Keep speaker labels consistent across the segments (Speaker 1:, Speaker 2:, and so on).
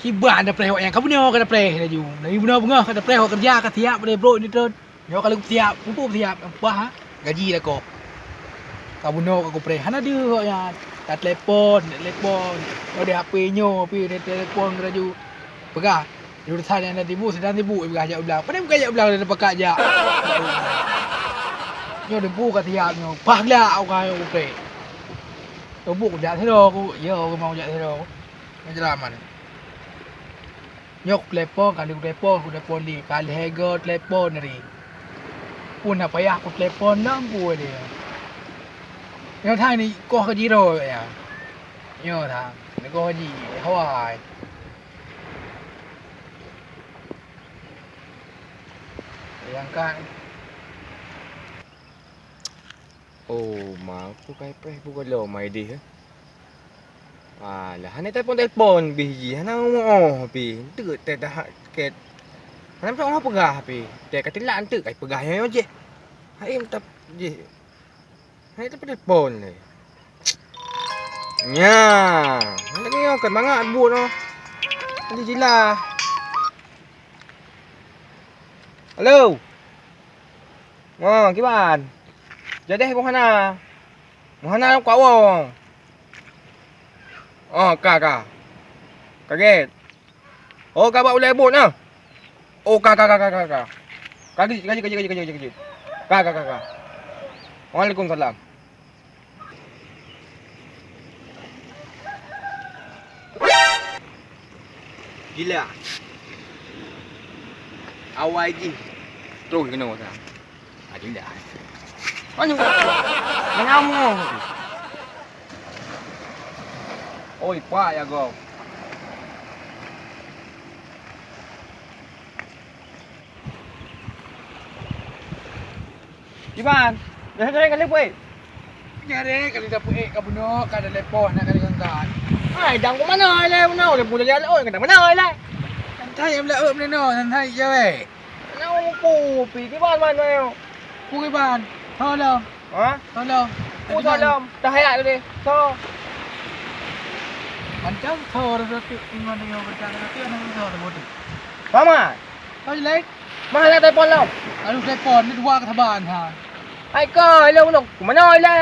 Speaker 1: Kiban dah preh yang kamu ni kena preh dah ju. Dari benar bengah kena preh kerja ke tiap boleh bro ni turun. Yo kalau tiap, pupuk tiap apa ha? Gaji dah kau. Kamu no aku preh. Hana dia yang tak telefon. Oh dia HP nyo, pi dia telefon ke ju. Pegah. Dia udah tanya nanti bu, sedang tibu pegah ajak belang. Pada bukan ajak belang dia pakai ajak. Nyo dia bu kat tiap nyo. Pah lah aku kau preh. Kau bu ajak thế đâu, aku ya aku mau ajak thế đâu. Ngejelaman. Nyok telepon, kali telepon di. Kali hego telepon dari. Pun apa ya aku telepon nam pu dia. Nyok thang ni kau kerja ro ya. Nyok thang, ni kau kerja Hawaii. Yang kan.
Speaker 2: Oh, aku kay pre bukan lo may di ha. Alah, hanay telepon biji. Hanang mo pi. Tu te dah ket. Hanam sa orang pegah pi. Te katilaan tu kay pegah yo je. Hai tap je. Hai telepon ni. Nya. Lagi yo kat mangat buat no. Nanti jilah. Halo. Kiban. Jadi Mohana. Mohana kau wong. Oh, kak. Kaget. Oh, kak bawa boleh bot nah. Oh, kak. Kaji. Kak. Waalaikumsalam. Gila. Awal je. Terus kena orang. Gila. Mana? Mana mo? Ôi, quá ya go. Iban, dah kali pui.
Speaker 1: Nyare kali dah puik kamu no, kada telepon nak kali kan.
Speaker 2: Ai, dang ko mana le, mana le boleh jalan oi, kada mana le.
Speaker 1: Santai em lại ôm lên nó, santai je weh.
Speaker 2: Mana ko pi di ban man weh.
Speaker 1: Ku ke ban. Thôi đâu.
Speaker 2: Ha?
Speaker 1: Thôi đâu.
Speaker 2: Ku salam. Dah hayat tu. So.
Speaker 1: Macam thor roti ingat dengan macam roti ada thor bodoh.
Speaker 2: Mama.
Speaker 1: Kau jelek.
Speaker 2: Mana telepon lo?
Speaker 1: Aduh telepon ni dua ketaban ha.
Speaker 2: Ai ko lo no. Mana le?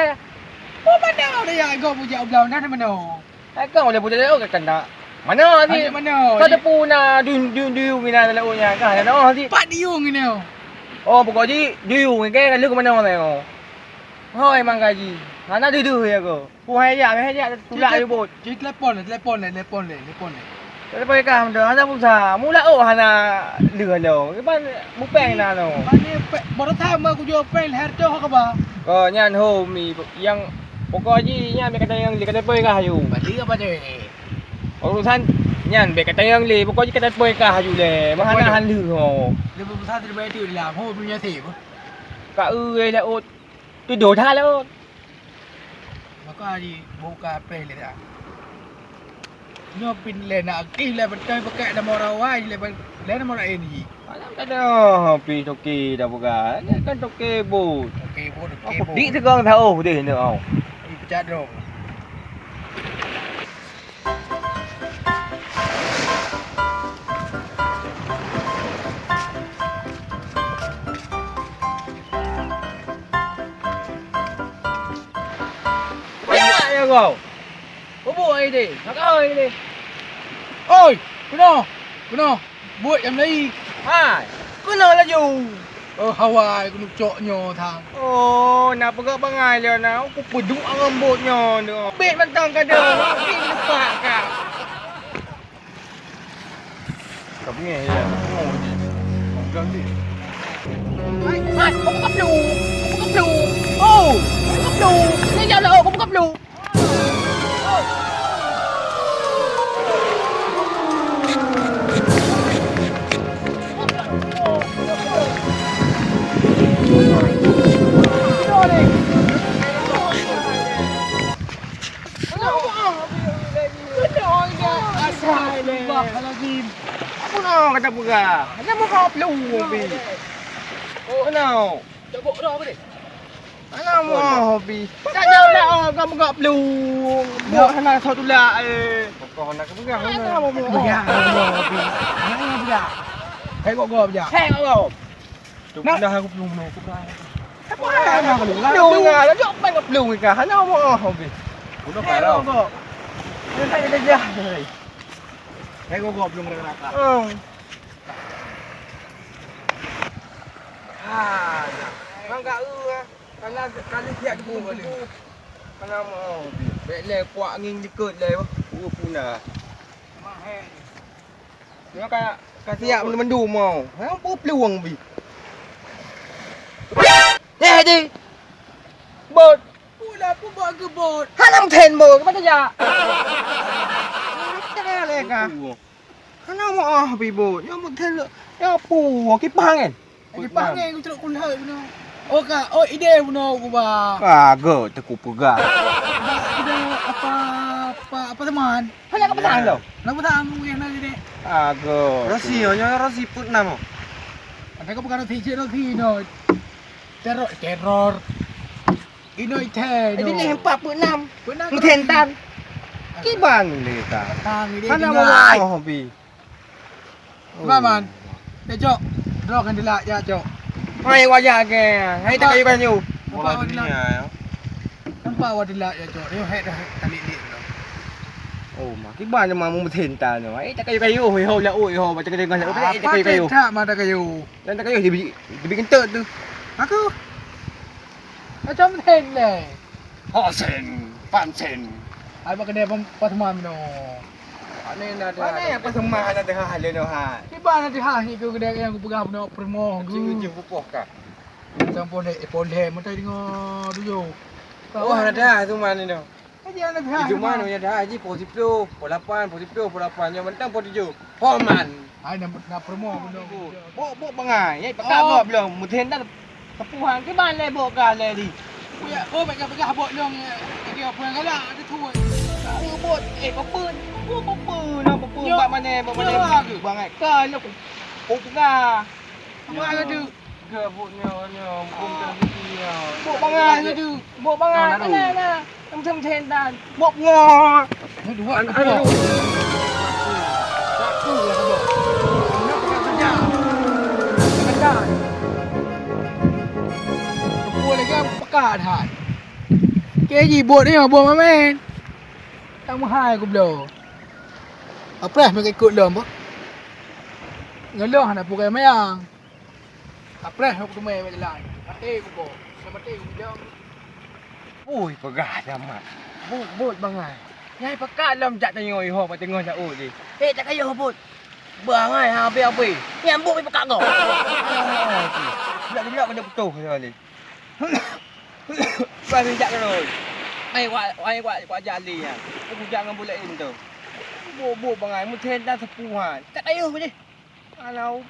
Speaker 1: Oh mana ada yang kau punya oblau nak mana?
Speaker 2: Ai ko le boleh le kena. Mana ni?
Speaker 1: Mana?
Speaker 2: Kada puna diu mina le nya ka no si.
Speaker 1: Pak diung ni no.
Speaker 2: Oh, pokoknya diu ke lu ke mana le oh. Hoi mang gaji. Mana diu ya ko. Ku hai ya tulak je bot.
Speaker 1: Jadi telepon le.
Speaker 2: Tapi kan dah ada musa. Mula oh hana lừa lo. Cái ban mu peng na lo.
Speaker 1: Ani baru tahu aku jual pen harga kau ba?
Speaker 2: Ko nyan ho mi yang pokoknya nya me kata yang li kata poi ka hayu.
Speaker 1: Balik apa je?
Speaker 2: Urusan nyan be kata yang li pokoknya kata poi ka hayu le. Mahana han lừa ho.
Speaker 1: Dia besar terbaik tu làm hô punya thiệp.
Speaker 2: Ka ơi là ô. Tôi đổ tha là ô.
Speaker 1: Maka di buka pen le dah. Nyo pin le nak aktif le pakai nama orang wai le nama orang ini.
Speaker 2: Alam tak ada pi toki dah bukan. Ni kan toki bot.
Speaker 1: Okey bot.
Speaker 2: Đi thì con thao đi nữa không?
Speaker 1: Đi pecat dong.
Speaker 2: Ya kau. Bubuk air đi, nak air đi.
Speaker 1: Oi, Kuno. Buat yang lain.
Speaker 2: Hai, kena lah you.
Speaker 1: Hawaii kunu coknyo thang.
Speaker 2: Oh, nak pergi bangai dia nak. Aku peduk rambutnya dia. Bet mentang kada. Pergi lupa kau. Kau punya ya.
Speaker 1: Gang ni.
Speaker 2: Hai, kau buka blue. Oh, buka blue. Ni jalan kau buka blue.
Speaker 1: Lagi.
Speaker 2: Apa nak kata perah? Ada muka blue pi. Oh no.
Speaker 1: Cakap dah apa ni?
Speaker 2: Ana mo hobi. Tak jauh nak kamu gak belum. Buat hana satu lah Kau nak pegang. Ana mo mo.
Speaker 1: Begiak hobi. Mana begiak? Hei kok go begiak.
Speaker 2: Hei kau. Tu dah aku belum mau aku dah. Apa ana belum? Belum ngah, jok main gak belum ke. Hana mo hobi. Udah kalau. Ini dah jah.
Speaker 1: Hei kok go belum rata.
Speaker 2: Enggak kalau siap tu boleh. Kalau mau baik le kuat angin dekat le. Punah.
Speaker 1: Mahal.
Speaker 2: Dia kayak siap mendu mau. Hang peluang bi. Di. Bot.
Speaker 1: Pula pun buat ke bot.
Speaker 2: Hanam ten bot mana ya? Tak le ka. Hanam mau bi bot. Yang ten le. Ya pu ki pangen.
Speaker 1: Di panggil aku celuk kunhai benar. Oh kak, oh ide benar aku bah.
Speaker 2: Kagak teku pegang.
Speaker 1: Ide apa teman?
Speaker 2: Hanya ke petang tau.
Speaker 1: Nak petang mungkin nanti dek.
Speaker 2: Kagak.
Speaker 3: Rosi, hanya Rosi put nama.
Speaker 1: Ada kau bukan roti no. Teror. Ino ite.
Speaker 2: Ini ni 46.
Speaker 1: Benar.
Speaker 2: Mutentan. Ki bang ni ka.
Speaker 1: Tang ide.
Speaker 2: Hanya mau hobi.
Speaker 1: Maman. Ya cok. Doakan dia lah ya cok.
Speaker 2: Hai wajah ke. Hai tak kayu kanyu.
Speaker 3: Bola dunia ya.
Speaker 1: Nampak awak dia lah ya cok. Dia head dah tali ni.
Speaker 2: Oh, mak ki bang mau mutentan. Hai tak kayu hoi ho la oi ho macam dengan la. Hai tak kayu.
Speaker 1: Tak mana kayu.
Speaker 2: Dan tak kayu dibikin tek tu.
Speaker 1: Aku. Macam ten deh.
Speaker 2: Hosen, pansen.
Speaker 1: Ai bak kedai pertemuan no.
Speaker 2: Ane ada. Mana apa semua ada hal no ha.
Speaker 1: Di mana di hang iku kedai yang aku pegang no permo.
Speaker 2: Cium pupoh ka.
Speaker 1: Campur dek polhe mutai dengar dulu.
Speaker 2: Oh, ada tu mana no.
Speaker 1: Aja nak hang.
Speaker 2: Itu mana ya dah haji positif, pol 8, positif, pol 8 yang mentang pol 7. Homan.
Speaker 1: Ai nak promo benda.
Speaker 2: Bo bangai, ai pakak bo belum. Mutentan tepuhan ke ban le bo ka le di.
Speaker 1: Ya, oh mereka pegang bot dong. Dia apa yang galak ada tu.
Speaker 2: Tahu bot, kau pun. Kau pun, nak pun buat mana bangai. Kan aku. Oh tengah.
Speaker 1: Apa ada?
Speaker 2: Ke botnya pun terbiya.
Speaker 1: Bot bangai ada.
Speaker 2: Bot bangai. Nah. Mutentan. Bot ngor.
Speaker 1: Dua. Aduh. Satu ya bot. Nak pegang kerja. Kerja. Boleh ke pekat hat. Keji bot ni bot mamen. Tak mahal aku belum. Apa mereka ikut lom apa? Ngeloh nak pukai mayang. Apa aku tu main jalan. Mati aku bot. Mati aku belum.
Speaker 2: Ui, pegah amat. Bot bangai. Nyai pakak dalam jak tengok ho pak tengok jak oh je. Tak kaya bot. Bangai habis. Yang bot pi pakak kau. Nak kena betul sekali. Buat minyak terus. Wak jali ya. Aku jangan boleh ini tu. Bo bangai muten dah sepuhan. Tak kaya je. Kalau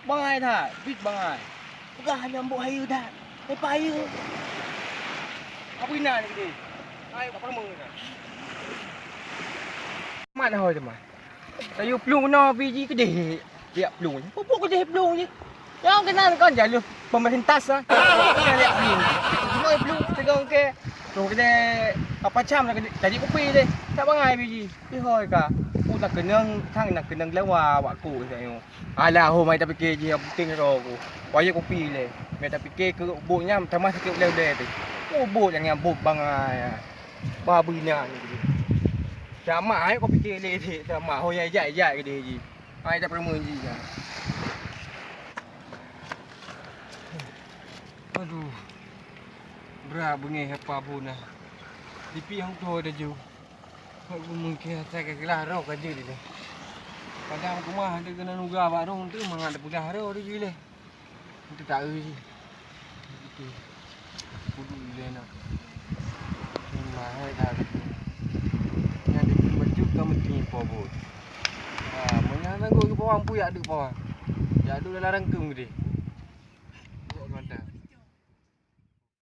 Speaker 2: bangai dah, bit bangai. Pegah nyambuk hayu dah. Lepas hayu. Apa ina ni gede? Ai kat perma dah. Mana hoi teman? Kayu pelung no biji gede. Dia pelung. Pupuk gede pelung je. Yang kenal kan jalur pemerintah ah. Lihat pelung. Noi pelung tegang ke. Tu kena apa cam nak jadi kopi deh. Tak bangai biji. Pi hoi ka. Aku nak kenang thang nak kenang lawa wak ku saya. Alah ho mai tak fikir je penting ro aku. Waya kopi le. Mai tak fikir ke bot nyam tambah sikit le tu. Oh bot yang bot bangai. Babina ni. Sama ai kau fikir le dik. Sama ho yai jai ke dia ji. Ai tak perlu ji. Aduh. Berat bengih apa pun dah. Dipi hang tu dah ju. Aku mungkin saya ke kelas rau kerja dia. Kadang rumah ada kena nuga barang tu memang ada pegang rau dia je. Itu tak je. Itu. Kudu dia nak. Mahal dah. Yang dia baju kau mesti pobot. Menyang nanggo ke bawang pu ya ada bawang. Ya ada dalam rangkum gede.